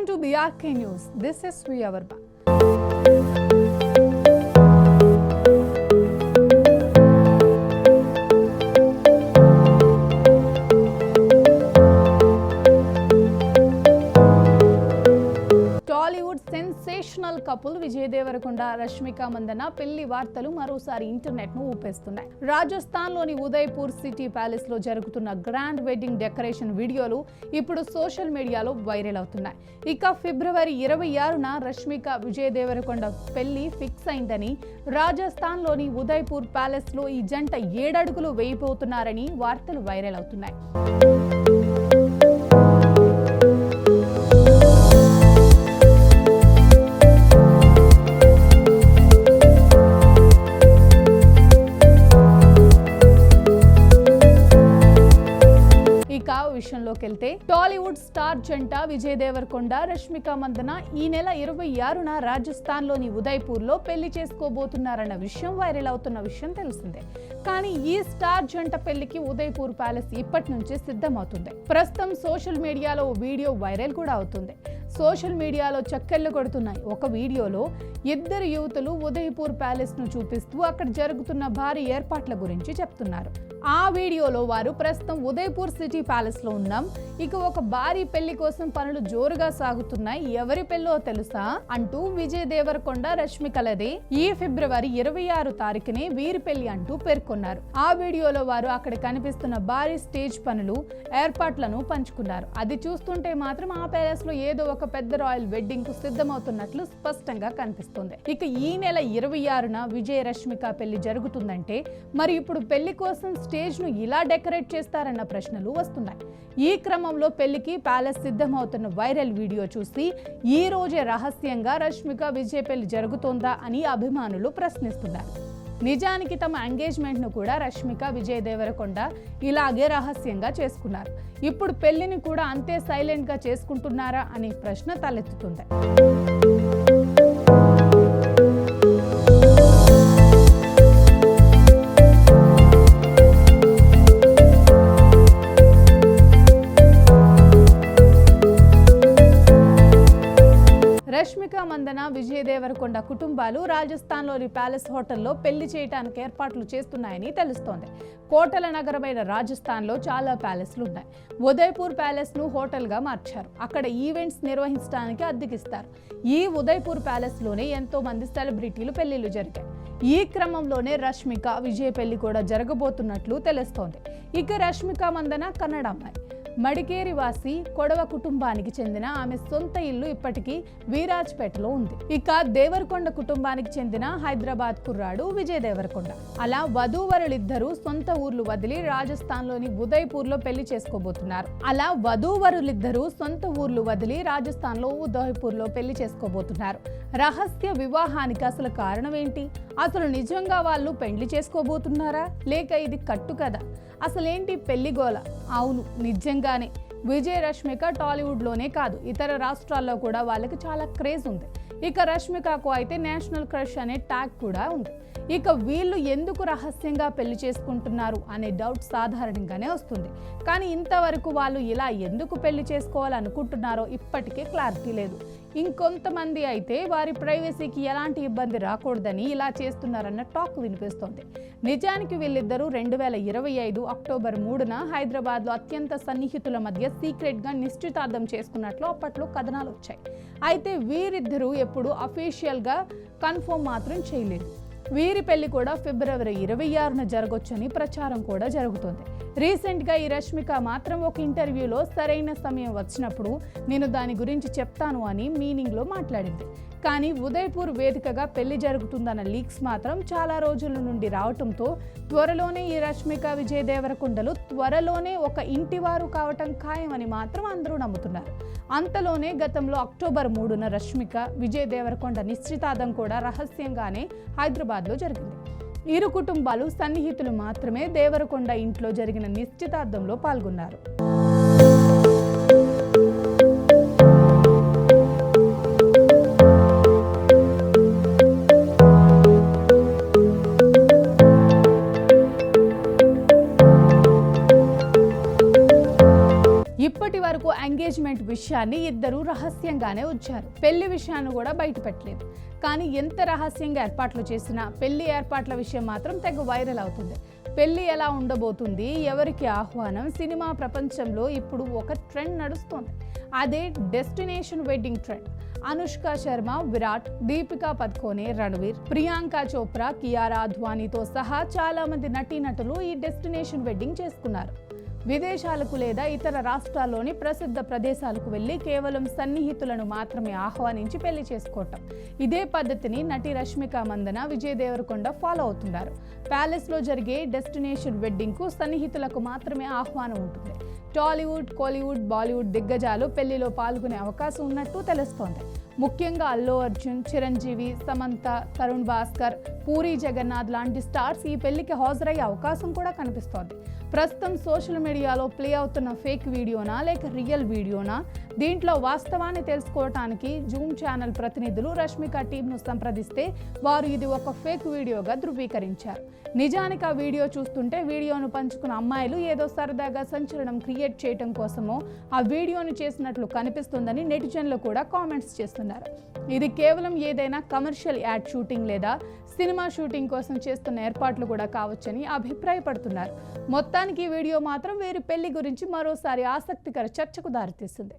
Welcome to BRK News. This is Sriya Verma. Tollywood sensational couple Vijay Deverakonda Rashmika Mandanna పెళ్లి వార్తలు మరోసారి internet ను ఊపేస్తున్నాయి. రాజస్థాన్ లోని ఉదయ్పూర్ సిటీ ప్యాలెస్ లో జరుగుతున్న గ్రాండ్ వెడ్డింగ్ డెకరేషన్ వీడియోలు ఇప్పుడు సోషల్ మీడియాలో వైరల్ అవుతున్నాయి. ఇక ఫిబ్రవరి 26న రష్మిక విజయ్ దేవరకొండ పెళ్లి ఫిక్స్ అయిందని, రాజస్థాన్ లోని ఉదయ్పూర్ ప్యాలెస్ లో ఈ జంట 7 అడుగులు వేయబోతున్నారని వార్తలు వైరల్ అవుతున్నాయి. విషయంలోకి వెళ్తే టాలీవుడ్ స్టార్ జంట విజయ్ దేవరకొండ రష్మిక మందన ఈ నెల 26న రాజస్థాన్ లోని ఉదయ్పూర్ లో పెళ్లి చేసుకోబోతున్నారన్న విషయం వైరల్ అవుతున్న విషయం తెలిసిందే. కానీ ఈ స్టార్ జంట పెళ్లికి ఉదయ్పూర్ ప్యాలెస్ ఇప్పటి నుంచి సిద్ధమవుతుంది. ప్రస్తుతం సోషల్ మీడియాలో వీడియో వైరల్ కూడా అవుతుంది. సోషల్ మీడియాలో చక్కర్లు కొడుతున్నాయి. ఒక వీడియోలో 2 యువతులు ఉదయ్పూర్ ప్యాలెస్ ను చూపిస్తూ అక్కడ జరుగుతున్న భారీ ఏర్పాట్ల గురించి చెప్తున్నారు. ఆ వీడియోలో వారు ప్రస్తుతం ఉదయ్పూర్ సిటీ ప్యాలెస్ లో ఉన్నాం, ఇక ఒక భారీ పెళ్లి కోసం పనులు జోరుగా సాగుతున్నాయి, ఎవరి పెళ్ళో తెలుసా అంటూ విజయ్ దేవరకొండ రష్మికలదే ఈ ఫిబ్రవరి 26 తారీఖునే వీరి పెళ్లి అంటూ పేర్కొన్నారు. ఆ వీడియోలో వారు అక్కడ కనిపిస్తున్న భారీ స్టేజ్ పనులు ఏర్పాట్లను పంచుకున్నారు. అది చూస్తుంటే మాత్రం ఆ ప్యాలెస్ లో ఏదో ఒక పెద్ద రాయల్ వెడ్డింగ్ కు సిద్ధమవుతున్నట్లు స్పష్టంగా కనిపిస్తుంది. ఇక ఈ నెల 26న విజయ్ రష్మిక పెళ్లి జరుగుతుందంటే మరి ఇప్పుడు పెళ్లి కోసం స్టేజ్ ను ఇలా డెకరేట్ చేస్తారన్న ప్రశ్నలు వస్తున్నాయి. ఈ క్రమంలో పెళ్లికి ప్యాలెస్ సిద్ధమవుతున్న వైరల్ వీడియో చూసి ఈ రోజే రహస్యంగా రష్మిక విజయ్ పెళ్లి జరుగుతోందా అని అభిమానులు ప్రశ్నిస్తున్నారు. నిజానికి తమ ఎంగేజ్మెంట్ ను కూడా రష్మిక విజయ్ దేవరకొండ ఇలాగే రహస్యంగా చేసుకున్నారు. ఇప్పుడు పెళ్లిని కూడా అంతే సైలెంట్ గా చేసుకుంటున్నారా అనే ప్రశ్న తలెత్తుతుంది. రష్మిక మందన విజయ్ దేవరకొండ కుటుంబాలు రాజస్థాన్ లోని ప్యాలెస్ హోటల్లో పెళ్లి చేయడానికి ఏర్పాట్లు చేస్తున్నాయని తెలుస్తోంది. కోటల నగరమైన రాజస్థాన్ లో చాలా ప్యాలెస్లు ఉన్నాయి. ఉదయ్పూర్ ప్యాలెస్ ను హోటల్ గా మార్చారు. అక్కడ ఈవెంట్స్ నిర్వహించడానికి అద్దెకిస్తారు. ఈ ఉదయ్పూర్ ప్యాలెస్ లోనే ఎంతో మంది సెలబ్రిటీలు పెళ్లిళ్లు జరిగాయి. ఈ క్రమంలోనే రష్మిక విజయ్ పెళ్లి కూడా జరగబోతున్నట్లు తెలుస్తోంది. ఇక రష్మిక మందన కన్నడ అమ్మాయి, మడికేరి వాసి కొడవ కుటుంబానికి చెందిన ఆమె సొంత ఇల్లు ఇప్పటికీ వీరాజ్పేటలో ఉంది. ఇక దేవరకొండ కుటుంబానికి చెందిన హైదరాబాద్ కుర్రాడు విజయ్ దేవరకొండ. అలా వధూవరులిద్దరూ సొంత ఊర్లు వదిలి రాజస్థాన్ లోని ఉదయ్పూర్ లో పెళ్లి చేసుకోబోతున్నారు. పెళ్లి చేసుకోబోతున్నారు. రహస్య వివాహానికి అసలు కారణం ఏంటి? అసలు నిజంగా వాళ్ళు పెళ్లి చేసుకోబోతున్నారా లేక ఇది కట్టు కదా? అసలేంటి పెళ్లి గోల? అవును, నిజంగానే విజయ్ రష్మిక టాలీవుడ్ లోనే కాదు ఇతర రాష్ట్రాల్లో కూడా వాళ్ళకి చాలా క్రేజ్ ఉంది. ఇక రష్మికకు అయితే నేషనల్ క్రష్ అనే ట్యాగ్ కూడా ఉంది. ఇక వీళ్ళు ఎందుకు రహస్యంగా పెళ్లి చేసుకుంటున్నారు అనే డౌట్ సాధారణంగానే వస్తుంది. కానీ ఇంతవరకు వాళ్ళు ఇలా ఎందుకు పెళ్లి చేసుకోవాలనుకుంటున్నారో ఇప్పటికే క్లారిటీ లేదు. ఇంకొంతమంది అయితే వారి ప్రైవసీకి ఎలాంటి ఇబ్బంది రాకూడదని ఇలా చేస్తున్నారన్న టాక్ వినిపిస్తోంది. నిజానికి వీళ్ళిద్దరూ 2025 అక్టోబర్ 3న హైదరాబాద్ లో అత్యంత సన్నిహితుల మధ్య సీక్రెట్ గా నిశ్చితార్థం చేసుకున్నట్లు అప్పట్లో కథనాలు వచ్చాయి. అయితే వీరిద్దరూ ఎప్పుడు అఫీషియల్ గా కన్ఫర్మ్ మాత్రం చేయలేదు. వీరి పెళ్లి కూడా ఫిబ్రవరి 26న జరగొచ్చని ప్రచారం కూడా జరుగుతోంది. రీసెంట్ గా ఈ రష్మిక మాత్రం ఒక ఇంటర్వ్యూలో సరైన సమయం వచ్చినప్పుడు నేను దాని గురించి చెప్తాను అని మీనింగ్ లో మాట్లాడింది. కానీ ఉదయ్పూర్ వేదికగా పెళ్లి జరుగుతుందన్న లీక్స్ మాత్రం చాలా రోజుల నుండి రావటంతో త్వరలోనే ఈ రష్మిక విజయ్ దేవరకొండలు త్వరలోనే ఒక ఇంటివారు కావటం ఖాయమని మాత్రం అందరూ నమ్ముతున్నారు. అంతలోనే గతంలో అక్టోబర్ 3న రష్మిక విజయ్ దేవరకొండ నిశ్చితార్థం కూడా రహస్యంగానే హైదరాబాద్ లో జరిగింది. ఇరు కుటుంబాలు సన్నిహితులు మాత్రమే దేవరకొండ ఇంట్లో జరిగిన నిశ్చితార్థంలో పాల్గొన్నారు. ఇప్పటి వరకు ఎంగేజ్మెంట్ విషయాన్ని ఇద్దరు రహస్యంగానే ఉంచారు. పెళ్లి విషయాన్ని కూడా బయట పెట్టలేదు. కానీ ఎంత రహస్యంగా ఏర్పాట్లు చేసినా పెళ్లి ఏర్పాట్ల విషయం మాత్రం తెగ వైరల్ అవుతుంది. పెళ్లి ఎలా ఉండబోతుంది, ఎవరికి ఆహ్వానం, సినిమా ప్రపంచంలో ఇప్పుడు ఒక ట్రెండ్ నడుస్తోంది. అదే destination wedding trend. Anushka Sharma, Virat, Deepika Padukone, Ranveer, Priyanka Chopra, Kiara అద్వానీతో సహా చాలా మంది నటీనటులు ఈ డెస్టినేషన్ వెడ్డింగ్ చేసుకున్నారు. విదేశాలకు లేదా ఇతర రాష్ట్రాల్లోని ప్రసిద్ధ ప్రదేశాలకు వెళ్ళి కేవలం సన్నిహితులను మాత్రమే ఆహ్వానించి పెళ్లి చేసుకోవటం. ఇదే పద్ధతిని నటి రష్మిక మందన, విజయ్ దేవరకొండ ఫాలో అవుతున్నారు. ప్యాలెస్లో జరిగే డెస్టినేషన్ వెడ్డింగ్కు సన్నిహితులకు మాత్రమే ఆహ్వానం ఉంటుంది. టాలీవుడ్, కోలీవుడ్, బాలీవుడ్ దిగ్గజాలు పెళ్లిలో పాల్గొనే అవకాశం ఉన్నట్టు తెలుస్తోంది. ముఖ్యంగా అల్లు అర్జున్, చిరంజీవి, సమంత, తరుణ్ భాస్కర్, పూరి జగన్నాథ్ లాంటి స్టార్స్ ఈ పెళ్లికి హాజరయ్యే అవకాశం కూడా కనిపిస్తోంది. ప్రస్తుతం సోషల్ మీడియాలో ప్లే అవుతున్న ఫేక్ వీడియోనా లేక రియల్ వీడియోనా, దీంట్లో వాస్తవాన్ని తెలుసుకోవటానికి జూమ్ ఛానల్ ప్రతినిధులు రష్మిక టీంను సంప్రదిస్తే వారు ఇది ఒక ఫేక్ వీడియోగా ధృవీకరించారు. నిజానికి ఆ వీడియో చూస్తుంటే వీడియోను పంచుకున్న అమ్మాయిలు ఏదో సరదాగా సంచలనం క్రియేట్ చేయడం కోసమో ఆ వీడియోను చేసినట్లు కనిపిస్తుందని నెటిజన్లు కూడా కామెంట్స్ చేస్తున్నారు. ఇది కేవలం ఏదైనా కమర్షియల్ యాడ్ షూటింగ్ లేదా సినిమా షూటింగ్ కోసం చేస్తున్న ఏర్పాట్లు కూడా కావచ్చని అభిప్రాయపడుతున్నారు. మొత్తానికి ఈ వీడియో మాత్రం వీరి పెళ్లి గురించి మరోసారి ఆసక్తికర చర్చకు దారితీస్తుంది.